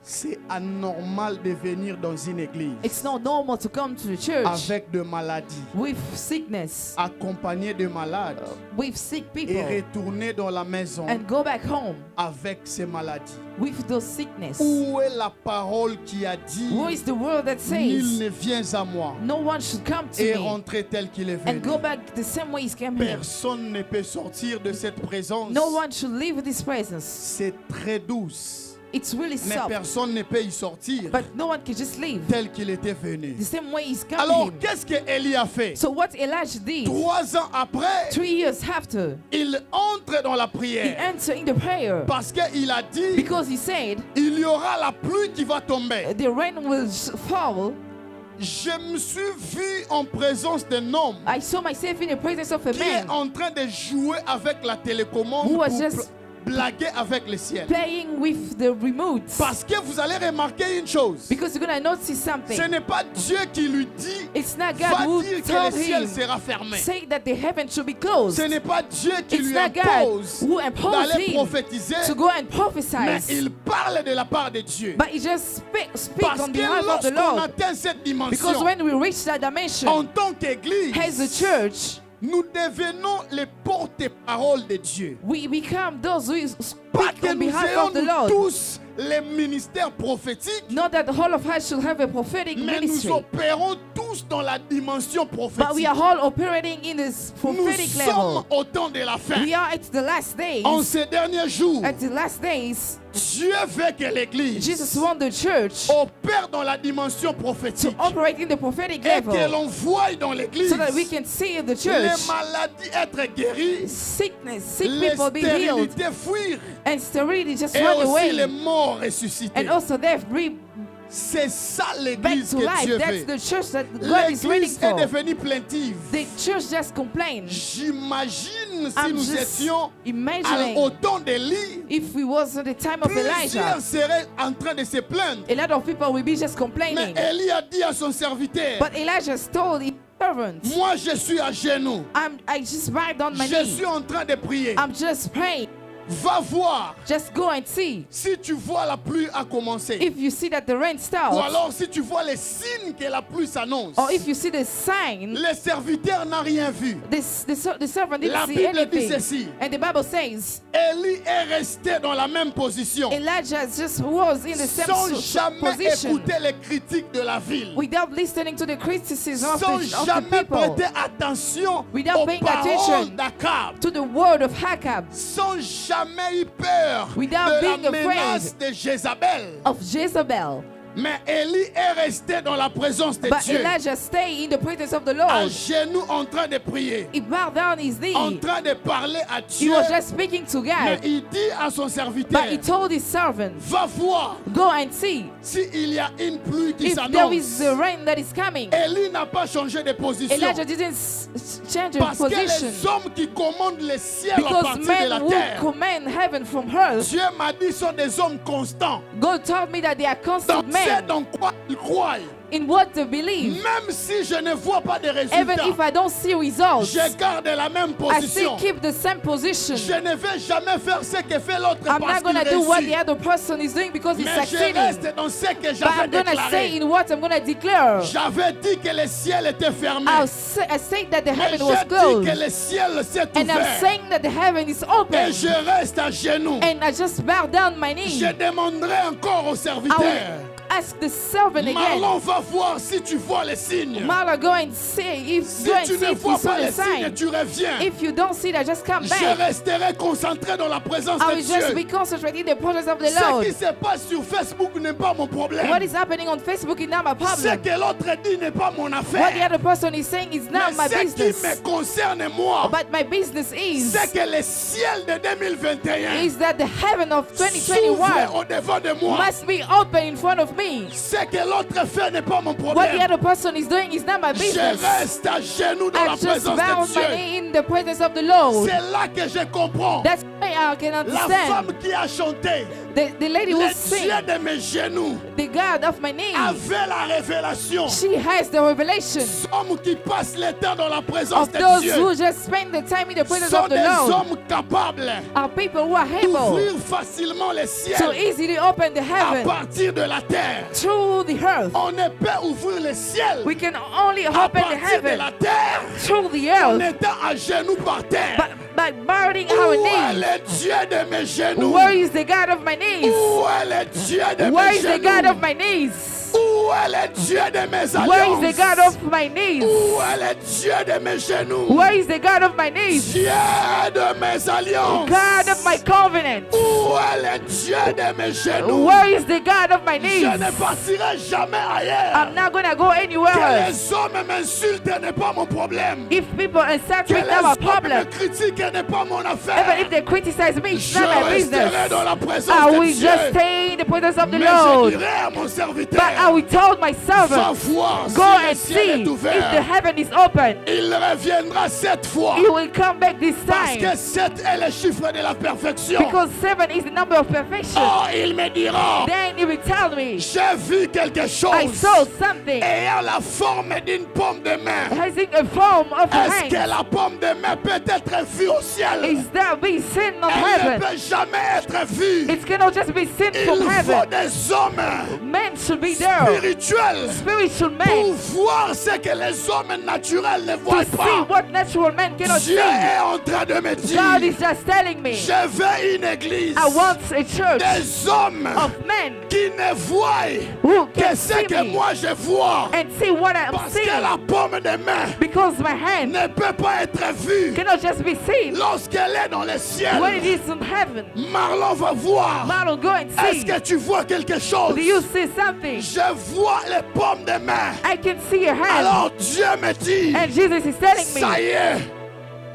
A: C'est anormal de venir dans une église
B: It's not normal to come to the church
A: avec de maladies,
B: with sickness,
A: accompagné de malades
B: with sick
A: et
B: people,
A: retourner dans la maison
B: and go back home
A: avec ces maladies.
B: with those sickness.
A: Où est la parole qui a dit
B: Who is the word that
A: nul
B: says
A: ne vient à moi
B: no one should come to
A: et
B: me
A: rentrer tel qu'il est
B: and
A: venu?
B: go back the same way he came here?
A: Personne ne peut sortir de cette présence.
B: No one should leave this presence.
A: C'est très douce,
B: It's really
A: mais
B: soft,
A: personne ne peut y sortir
B: but no one can just leave
A: tel qu'il était venu.
B: the same way he's come
A: Alors,
B: here.
A: qu'est-ce que Élie a fait?
B: So what Elijah did,
A: 3 ans après,
B: 3 years after,
A: il entre dans la
B: he
A: prière
B: entered in the prayer
A: parce qu'il a dit
B: because he said
A: il y aura la pluie qui va tomber.
B: the rain will fall.
A: Je me suis vu en présence d'un homme
B: I saw myself in the presence of a
A: qui est
B: man
A: en train de jouer avec la télécommande
B: who
A: pour
B: was just
A: blaguer avec le ciel.
B: playing with the remote.
A: Parce que vous allez remarquer une chose.
B: Because you're going to notice something.
A: Ce n'est pas Dieu qui lui dit
B: It's not
A: va
B: God who
A: dire que
B: told
A: le ciel
B: him
A: sera fermé.
B: say that the heaven should be closed.
A: Ce n'est pas Dieu qui
B: It's
A: lui
B: not God
A: impose
B: who imposed
A: d'aller
B: him
A: prophétiser,
B: to go and
A: mais
B: prophesy.
A: il parle de la part de Dieu.
B: But he just speak
A: Parce
B: on
A: que
B: behalf of the
A: lorsqu'on
B: Lord.
A: atteint cette
B: Because
A: dimension,
B: when we reach that dimension
A: en tant qu'Église,
B: as a church,
A: nous devenons les porte-paroles de Dieu.
B: we become those who
A: Pas
B: speak
A: que
B: on
A: nous
B: behalf
A: ayons
B: of the
A: nous
B: Lord.
A: tous les ministères prophétiques,
B: Not that all of us should have a prophetic
A: mais nous
B: ministry,
A: opérons tous dans la dimension
B: but we
A: prophétique.
B: are all operating in this
A: Nous
B: prophetic
A: sommes
B: level.
A: au temps de la fin.
B: We are at the last days.
A: En ces derniers jours,
B: At the last days,
A: Dieu veut que l'Église
B: Jesus want the church
A: opère dans la dimension
B: to
A: prophétique
B: operate in the prophetic
A: et que
B: level
A: l'on voit dans l'Église
B: so that we can see the
A: les
B: church
A: maladies être guéries,
B: sickness, sick
A: les
B: people be healed,
A: stérilités fuir
B: and sterility just
A: et
B: run
A: aussi les
B: away,
A: morts ressuscités.
B: and also death bring
A: C'est ça
B: back
A: l'Église
B: to
A: que
B: life.
A: Dieu
B: That's
A: veut.
B: the church that God is waiting
A: L'Église est
B: for.
A: devenue plaintive.
B: The church just complained.
A: J'imagine si
B: I'm
A: nous
B: just
A: étions
B: imagining
A: au temps d'Élie,
B: if we was at the time of Elijah,
A: plusieurs seraient en train de se plaindre.
B: a lot of people will be just
A: Mais
B: complaining.
A: Élie a dit à son serviteur,
B: But Elijah told his servants,
A: moi je suis à genoux,
B: I just bow down my
A: je
B: knee.
A: suis en train de prier.
B: I'm just praying.
A: Va voir
B: Just go and see.
A: si tu vois la pluie a commencé.
B: If you see that the rain
A: Ou
B: starts,
A: alors si tu vois les signes que la pluie s'annonce.
B: or if you see the sign,
A: Le serviteur n'a rien vu.
B: the servant didn't
A: La
B: see
A: Bible dit
B: anything.
A: ceci.
B: And the Bible says
A: Élie est resté dans la même position
B: Elijah just was in the same
A: sans jamais
B: position
A: écouter les critiques de la ville,
B: without listening to the criticism of
A: sans
B: the
A: jamais
B: people,
A: prêter attention
B: Without
A: aux
B: paying
A: paroles
B: attention
A: d'Akab,
B: to the word of Hakab,
A: sans jamais eu peur
B: Without
A: de
B: being
A: la
B: afraid
A: menace de Jézabel.
B: of Jezebel.
A: Mais Élie est resté dans la présence de
B: But
A: Dieu,
B: Elijah stayed in the presence of the
A: à
B: Lord.
A: genoux en train de prier,
B: He bowed down his knee.
A: en train de parler à
B: He
A: Dieu.
B: was just speaking to
A: Mais
B: God.
A: il dit à son serviteur,
B: But he told his servant,
A: va voir
B: go and see
A: s'il y a une pluie qui
B: if there
A: s'annonce.
B: is a rain that is coming.
A: Élie n'a pas changé de position.
B: Elijah didn't change his
A: Parce que
B: position
A: les hommes qui commandent le ciel à
B: because
A: partir de la
B: men who
A: terre,
B: command heaven from earth,
A: Dieu m'a dit, sont des hommes constants.
B: God told me that they are
A: Dans
B: constant
A: ce
B: men
A: dans quoi ils croient.
B: in what they believe.
A: Même si je ne vois pas de
B: Even if
A: résultats,
B: I don't see results,
A: je garde la même
B: I still
A: position.
B: keep the same position.
A: Je ne vais jamais faire ce que fait l'autre
B: I'm
A: parce
B: not going
A: qu'il
B: to do what the
A: réussit.
B: other person is doing because he's
A: Mais je
B: succeeding.
A: reste dans ce que
B: But
A: j'avais
B: I'm going to say
A: déclaré.
B: in what I'm going to declare.
A: J'avais dit que le ciel était fermé.
B: I said that the
A: Mais
B: heaven was
A: j'ai dit
B: closed.
A: que le ciel s'est
B: And I'm
A: ouvert.
B: saying that the heaven is open.
A: Et je reste à genoux.
B: And I just bow down my knee.
A: Je demanderai encore au
B: I
A: serviteur.
B: will ask the servant again.
A: Marlon, va voir si tu vois les signes.
B: Mala, go and see if
A: Si
B: go and
A: tu
B: see
A: ne
B: if you
A: vois
B: saw
A: pas
B: the
A: les signes,
B: sign.
A: tu reviens.
B: If you don't see that, just come
A: Je
B: back.
A: resterai concentré dans la présence
B: I
A: de
B: will just be
A: Dieu.
B: concentrating in the presence of the
A: Ce
B: Lord.
A: qui se passe sur Facebook n'est pas mon problème.
B: What is happening on Facebook is not my
A: Ce
B: problem.
A: que l'autre dit n'est pas mon
B: What the
A: affaire.
B: other person is saying is not my
A: Mais ce qui
B: business.
A: me concerne moi,
B: But my business is
A: c'est que le ciel de 2021
B: that the heaven of
A: s'ouvre
B: 2021
A: au devant de moi.
B: must be open in front of me.
A: Ce que l'autre fait n'est pas mon
B: What the
A: problème.
B: other person is doing is not my
A: Je
B: business.
A: reste à genoux dans
B: I
A: la
B: just
A: présence
B: bow
A: de
B: my
A: Dieu.
B: knee in the presence of the Lord.
A: C'est là que je comprends
B: That's I can
A: La
B: understand.
A: femme qui a chanté,
B: The lady
A: le
B: who
A: Dieu
B: sang,
A: de mes genoux,
B: the God of my knees,
A: avait la révélation.
B: she has the revelation
A: Hommes qui passent le temps dans la présence
B: of
A: de
B: those
A: Dieu
B: who just spend the time in the presence
A: sont
B: of the
A: des
B: Lord.
A: hommes capables
B: Are people who are able
A: d'ouvrir facilement les
B: to
A: ciels
B: easily open the
A: à
B: heaven
A: partir de la terre.
B: through the earth.
A: On ne peut ouvrir les ciels
B: We can only
A: à
B: open the
A: partir de
B: heaven
A: la terre
B: through the
A: en
B: earth
A: étant à genoux par terre.
B: by bowing our
A: Où est
B: knees.
A: le Dieu de mes genoux?
B: Where is the God of my knees?
A: Où est le Dieu de
B: Where
A: mes
B: is the God
A: genoux?
B: of my knees?
A: Où est le Dieu de mes
B: Where is the
A: alliances?
B: God of my knees?
A: Où est le Dieu de mes genoux?
B: Where is the God of my knees?
A: Dieu de mes alliances.
B: God of my covenant.
A: Où est le Dieu de mes genoux?
B: Where is the God of my
A: Je
B: knees?
A: ne partirai jamais ailleurs.
B: I'm not gonna go anywhere
A: Que
B: else.
A: les hommes m'insultent n'est pas mon problème.
B: If people insult
A: Que
B: me,
A: les
B: it's not my
A: hommes
B: problem.
A: me critiquent n'est pas mon
B: Even
A: affaire.
B: if they criticize me, it's
A: Je
B: not my
A: resterai
B: business.
A: dans la présence
B: I
A: de
B: will
A: Dieu.
B: just stay in the presence of the
A: Mais je
B: Lord.
A: dirai à mon serviteur,
B: But I will tell my
A: va
B: servant,
A: voir si
B: go
A: le
B: and
A: ciel
B: see
A: est
B: if the
A: ouvert.
B: heaven is open.
A: Il reviendra 7 fois.
B: He will come back this
A: Parce
B: time.
A: que 7 est le chiffre de la perfection.
B: Because 7 is the number of perfection.
A: Oh, il me dira,
B: Then he will tell me,
A: j'ai vu quelque
B: I
A: chose
B: saw something
A: ayant la forme d'une pomme de main.
B: having a form of a
A: Est-ce que
B: hand.
A: la pomme de main peut être vue au ciel?
B: Is that being seen on
A: Elle ne
B: heaven?
A: peut jamais être vue.
B: It cannot just be seen
A: Il
B: from
A: faut
B: heaven.
A: des hommes
B: Men should be there.
A: spirituels
B: Spiritual
A: pour
B: men
A: voir ce que les hommes naturels ne
B: to
A: voient
B: see
A: pas.
B: what natural men cannot
A: Dieu
B: see.
A: est en train de me dire,
B: God is just telling me,
A: je veux une église
B: I want a church
A: des hommes
B: of men
A: qui ne voient
B: who
A: que
B: can
A: ce
B: see
A: que
B: me
A: moi je vois.
B: and see what I'm
A: Parce que
B: seeing.
A: la pomme de main
B: Because my hand
A: ne peut pas être vue
B: cannot just be seen
A: lorsqu'elle est dans le ciel.
B: when it is in heaven.
A: Marlon va voir.
B: Marlon, go and
A: Est-ce
B: see.
A: que tu vois quelque chose?
B: Do you see something?
A: Je vois les pommes de main.
B: I can see your hand.
A: Alors Dieu me dit,
B: And Jesus is telling
A: ça
B: me,
A: y est,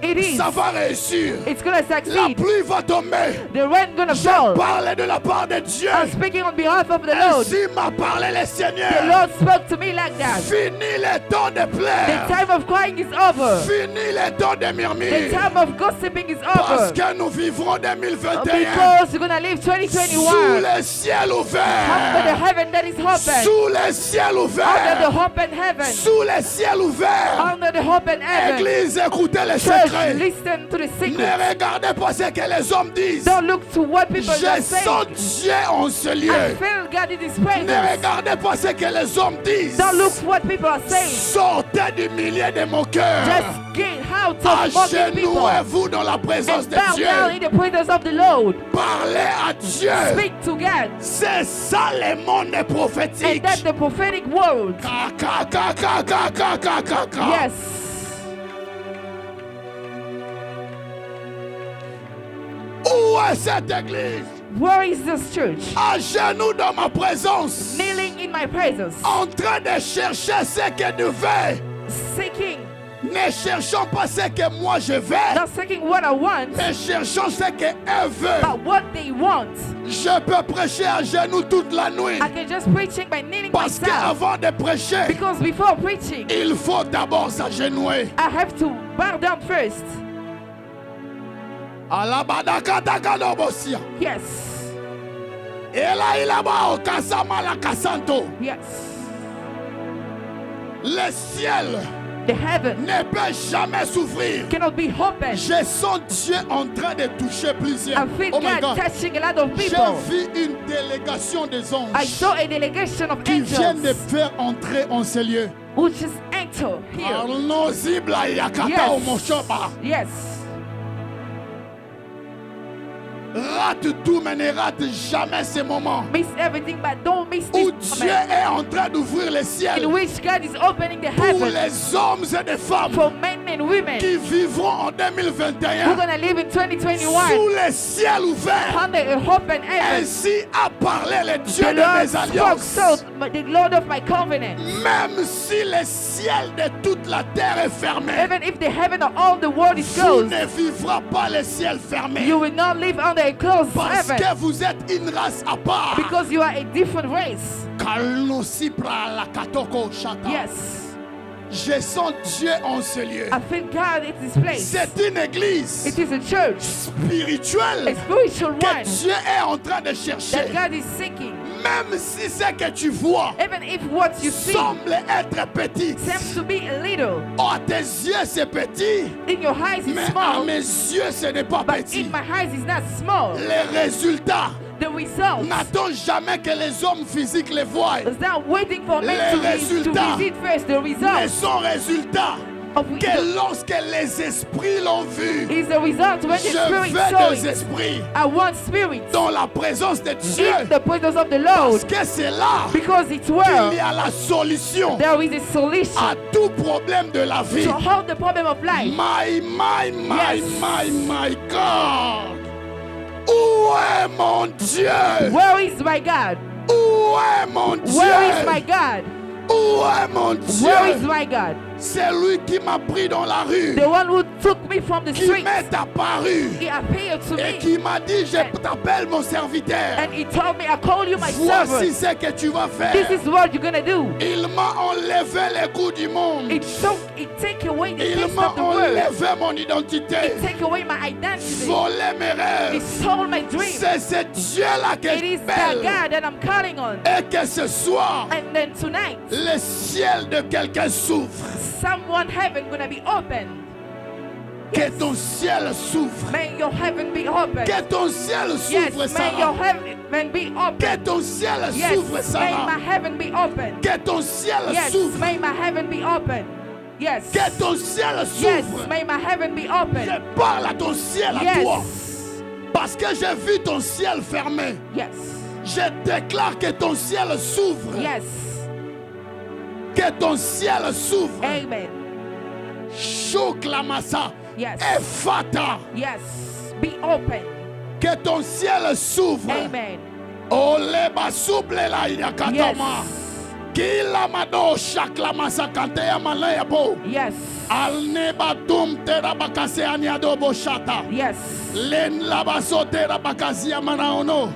B: it is.
A: ça va réussir.
B: It's gonna
A: La
B: succeed.
A: pluie va tomber.
B: The rain gonna
A: Je
B: fall.
A: parle de la part de Dieu.
B: I'm speaking on behalf of the Lord.
A: Ainsi m'a parlé le
B: The
A: Seigneur.
B: Lord spoke to me like that.
A: Fini le temps de
B: The
A: plaire.
B: time of crying is over.
A: Fini le temps de
B: The
A: murmurer.
B: time of gossiping is
A: Parce
B: over.
A: que nous vivrons 2021
B: Because you're gonna live
A: sous
B: 2021
A: le ciel
B: under the
A: ouvert.
B: heaven that is open.
A: Sous le ciel
B: Under the
A: ouvert.
B: open heaven.
A: Sous le ciel ouvert.
B: Under the open heaven.
A: Église, écoutez les
B: Church,
A: secrets.
B: listen to the
A: Ne
B: secret.
A: regardez pas ce que les hommes disent.
B: Don't look to what people
A: Je
B: just say.
A: sens Dieu en ce
B: I
A: lieu.
B: feel God in His
A: Ne
B: presence.
A: regardez pas ce que les hommes disent.
B: Don't look what people are saying.
A: Sortez du milieu de mon cœur.
B: Just get out of mocking people
A: Agenouez-vous dans la présence
B: and
A: de
B: bow
A: Dieu.
B: down in the presence of the Lord.
A: Parlez à Dieu.
B: Speak to God.
A: C'est ça le monde
B: And
A: prophétique.
B: that's the prophetic word.
A: Ka, ka, ka, ka, ka, ka, ka, ka, ka.
B: Yes.
A: Où est cette église?
B: Where is this church?
A: À genoux dans ma présence.
B: Kneeling in my presence.
A: En train de chercher ce que Dieu veut.
B: Seeking.
A: Ne cherchons pas ce que moi je veux.
B: Not seeking what I want,
A: Mais cherchons ce qu'elle veut.
B: but what they want.
A: Je peux prêcher à genoux toute la nuit.
B: I can just preaching by kneeling
A: Parce
B: myself.
A: qu'avant de prêcher,
B: Because before preaching,
A: il faut d'abord s'agenouiller.
B: I have to bow down first.
A: Alabadakadakadobosia.
B: Yes.
A: Ela ilaba okasama la kasanto.
B: Yes.
A: Le ciel
B: The heaven
A: ne peut jamais s'ouvrir.
B: cannot be open.
A: Je sens Dieu en train de toucher plusieurs.
B: I feel
A: Oh my
B: God
A: God.
B: touching a lot of
A: J'ai
B: people.
A: vu une délégation des
B: I
A: anges
B: saw a delegation of
A: qui viennent de
B: angels
A: faire entrer en ce lieu.
B: who just enter here.
A: Arno zibla yakata
B: Yes.
A: omoshoba.
B: Yes.
A: Rate tout, mais ne rate jamais ces moments
B: Miss everything, but don't miss
A: où
B: this
A: Dieu
B: moment
A: est en train d'ouvrir les ciels
B: in which God is opening the
A: pour
B: heaven
A: les hommes et les femmes
B: for men and women
A: qui vivront en
B: who
A: 2021
B: gonna live in
A: sous
B: 2021
A: les ciels ouverts.
B: under a open heaven.
A: Ainsi a parlé le Dieu
B: The
A: de
B: Lord
A: mes
B: spoke
A: alliances.
B: so, but the Lord of my covenant.
A: Même si le ciel de toute la terre est fermé,
B: Even if the heaven of all the world is
A: vous
B: closed,
A: ne vivrez pas le ciel fermé.
B: you will not live under a closed
A: Parce
B: heaven
A: que vous êtes une race à part.
B: because you are a different race.
A: Kalno sipra la katoko shata.
B: Yes.
A: Je sens Dieu en ce lieu.
B: I feel God in this place.
A: C'est une église
B: It is a church,
A: spirituelle
B: a spiritual
A: que
B: one
A: Dieu est en train de chercher.
B: that God is seeking.
A: Même si ce que tu vois
B: Even if what you see
A: semble être petit.
B: seems to be a little,
A: Oh, à tes yeux c'est petit,
B: in your eyes
A: mais
B: it's
A: à
B: small,
A: mes yeux ce n'est pas
B: but
A: petit.
B: in my eyes it's not small.
A: Les résultats,
B: The results
A: n'attends jamais que les hommes physiques les voient.
B: is not waiting for men
A: Les
B: to
A: résultats.
B: visit first. The
A: Mais
B: results
A: son résultat,
B: of
A: que lorsque les esprits l'ont vu,
B: is the result when the
A: je
B: spirit
A: veux
B: saw
A: des
B: it.
A: esprits
B: I want spirit
A: dans la présence de Dieu.
B: in the presence of the
A: Parce
B: Lord,
A: que c'est là
B: because it's
A: qu'il
B: where
A: y a la solution
B: there is a solution
A: à tout problème de la vie.
B: to all the problem of life.
A: My
B: Yes.
A: God. Où est mon Dieu?
B: Where is my God?
A: Où est mon
B: Where is my
A: Dieu?
B: God?
A: Où est mon
B: Where is
A: Dieu?
B: my God?
A: C'est lui qui m'a pris dans la rue,
B: The one who took me from the
A: qui
B: street.
A: m'est apparu
B: He appeared to
A: et
B: me
A: qui m'a dit, je t'appelle mon serviteur.
B: and he told me, I call you my
A: Voici
B: servant.
A: ce que tu vas
B: This
A: faire.
B: is what you're gonna do.
A: Il m'a enlevé les goûts du monde.
B: It take away the
A: Il
B: taste
A: m'a
B: of the world.
A: enlevé mon identité.
B: It take away my identity.
A: Volé mes
B: It
A: rêves.
B: stole my dream.
A: C'est ce Dieu-là que
B: It is
A: je
B: that
A: appelle.
B: God that I'm calling on.
A: Et que ce soir,
B: And then tonight,
A: le ciel de quelqu'un s'ouvre.
B: someone heaven gonna be open.
A: Que ton ciel s'ouvre.
B: May your heaven be open.
A: Que ton ciel
B: Yes,
A: s'ouvre,
B: may your
A: Sarah.
B: heaven be open.
A: Que ton ciel
B: Yes,
A: s'ouvre,
B: may
A: Sarah.
B: my heaven be open.
A: Que ton ciel
B: Yes,
A: s'ouvre.
B: may my heaven be open. Yes.
A: Que ton ciel
B: Yes,
A: s'ouvre.
B: may my heaven be open.
A: Je parle à ton ciel à toi.
B: Yes.
A: Parce que j'ai vu ton ciel fermé.
B: Yes.
A: Je déclare que ton ciel s'ouvre.
B: Yes.
A: Que ton ciel s'ouvre.
B: Amen.
A: Choklamasa.
B: Yes.
A: Ephata.
B: Yes. Be open.
A: Que ton ciel s'ouvre.
B: Amen.
A: Ole basuble la idakatama.
B: Yes.
A: Kila mado shaklamasa kanteya malaya bo.
B: Yes.
A: Alne batum tera bakase aniado boshata.
B: Yes.
A: Len labaso tera bakasia manaono.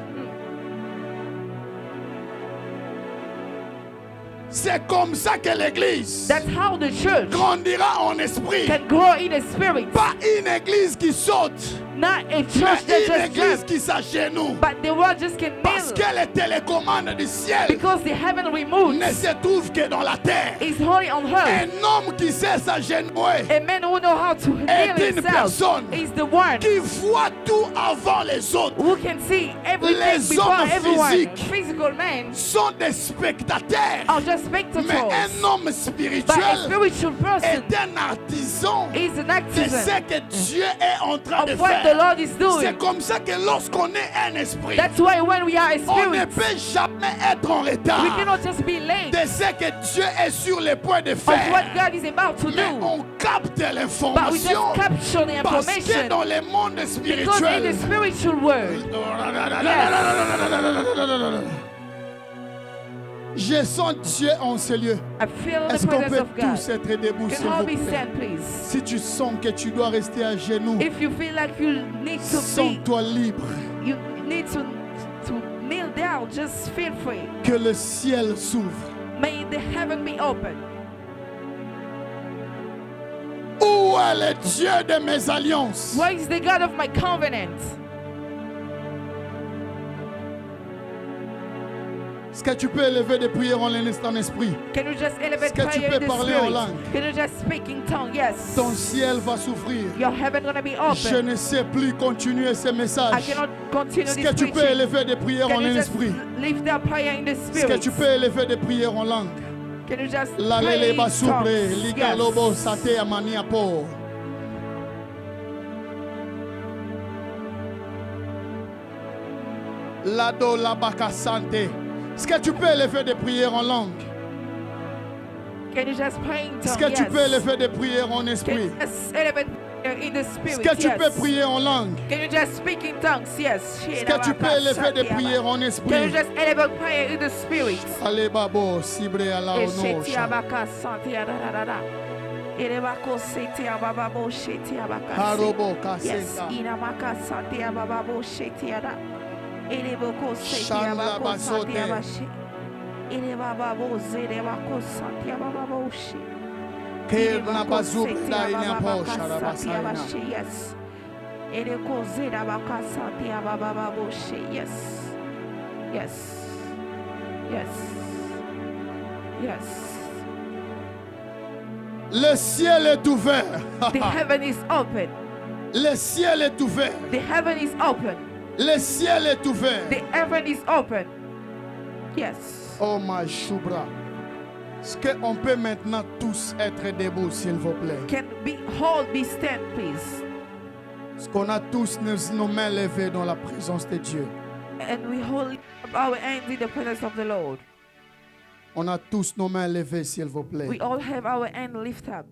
A: C'est comme ça que l'église
B: That's how the church
A: grandira en esprit.
B: can grow in the spirit.
A: Pas une église qui saute,
B: Not a
A: mais
B: church that
A: une
B: just
A: église
B: jumps,
A: qui s'agenouille.
B: but the world just can
A: Parce
B: kneel.
A: que les télécommandes du ciel
B: Because the heaven
A: ne
B: removed
A: se trouvent que dans la terre.
B: is holy on earth.
A: Un homme qui sait s'agenouiller,
B: A man who knows how to
A: est
B: heal
A: une
B: himself
A: personne
B: is the one
A: qui voit tout avant les autres,
B: who can see everything
A: Les
B: before
A: hommes
B: everyone.
A: physiques
B: Physical men
A: sont des spectateurs.
B: are just
A: Mais
B: spectators.
A: un homme
B: But a
A: spirituel
B: spiritual person
A: est un artisan
B: is an
A: de
B: artisan
A: ce que Dieu est en train de
B: of what the
A: faire.
B: Lord is
A: C'est
B: doing.
A: comme ça que lorsqu'on est un esprit,
B: That's why when we are a
A: on ne
B: spirit,
A: peut jamais être en retard
B: we cannot just be late
A: de ce que Dieu est sur le point de
B: of what
A: faire.
B: God is about to
A: Mais
B: do.
A: on capte
B: But we
A: l'information
B: just capture the
A: parce que
B: information
A: dans le monde
B: because in
A: spirituel,
B: the spiritual world,
A: je sens Dieu en ce lieu.
B: I feel the
A: Est-ce qu'on
B: presence
A: peut
B: of God.
A: tous être debout, s'il
B: Can all
A: vous
B: be
A: plaît?
B: stand, please?
A: Si tu sens que tu dois rester à genoux,
B: If you feel like you need to be,
A: sens-toi libre.
B: you need to kneel down, just feel free.
A: Que le ciel s'ouvre.
B: May the heaven be open.
A: Où est le Dieu de mes alliances?
B: Where is the God of my covenant?
A: Est-ce que tu peux élever des prières en esprit?
B: Can you just elevate
A: Est-ce que tu
B: prayer
A: peux
B: in the
A: parler en
B: spirit?
A: langue?
B: Can you just speak in tongue? Yes.
A: Ton ciel va s'ouvrir.
B: Your heaven gonna be
A: Je
B: open.
A: ne sais plus continuer ces
B: I
A: messages.
B: cannot continue
A: Est-ce
B: this
A: que tu peux
B: preaching.
A: élever des prières
B: Can
A: en
B: you just
A: esprit?
B: lift up prayer in the
A: Est-ce que
B: spirit?
A: tu peux élever des prières en langue?
B: Can you just
A: La
B: pray
A: lele
B: in
A: ba souple,
B: tongues?
A: liga lobo
B: Yes.
A: sate amania po. Lado la baka sante. Est-ce que tu peux élever des prières en langue?
B: Can you just pray in
A: Est-ce
B: tongues?
A: que tu peux
B: Yes.
A: élever des prières en
B: Can
A: esprit?
B: you just elevate prayer in the
A: Est-ce
B: spirit?
A: que tu
B: Yes.
A: peux prier en langue?
B: Can you just speak in tongues? Yes.
A: Est-ce que tu peux élever des prières en
B: Can you
A: esprit?
B: just elevate prayer in the spirit?
A: Allez babo, cibre à la
B: Esheti
A: onosha.
B: abaka santi adadadada. Erebako seti abababo sheti abaka se.
A: Harobo
B: Yes,
A: kasenta.
B: inamaka santi abababo sheti ada. Erebako seti
A: Shala
B: abako santi
A: basote.
B: abashi. Erebababo zerebako santi abababo shi.
A: Kerna bazuk daina posha rabasayna.
B: Yes. Erekozera bakasati abababoshe. Yes. Yes. Yes. Yes.
A: Le ciel est ouvert.
B: The heaven is open.
A: Le ciel est ouvert.
B: The heaven is open.
A: Le ciel est ouvert.
B: The heaven is open. Yes.
A: Oh my Shubra. Est-ce qu'on peut maintenant tous être debout, s'il vous plaît?
B: Can be stand, please.
A: Est-ce qu'on a tous nos mains levées dans la présence de Dieu?
B: And we hold up our hands in the presence of the Lord.
A: On a tous nos mains levées, s'il vous plaît.
B: We all have our hand lift up.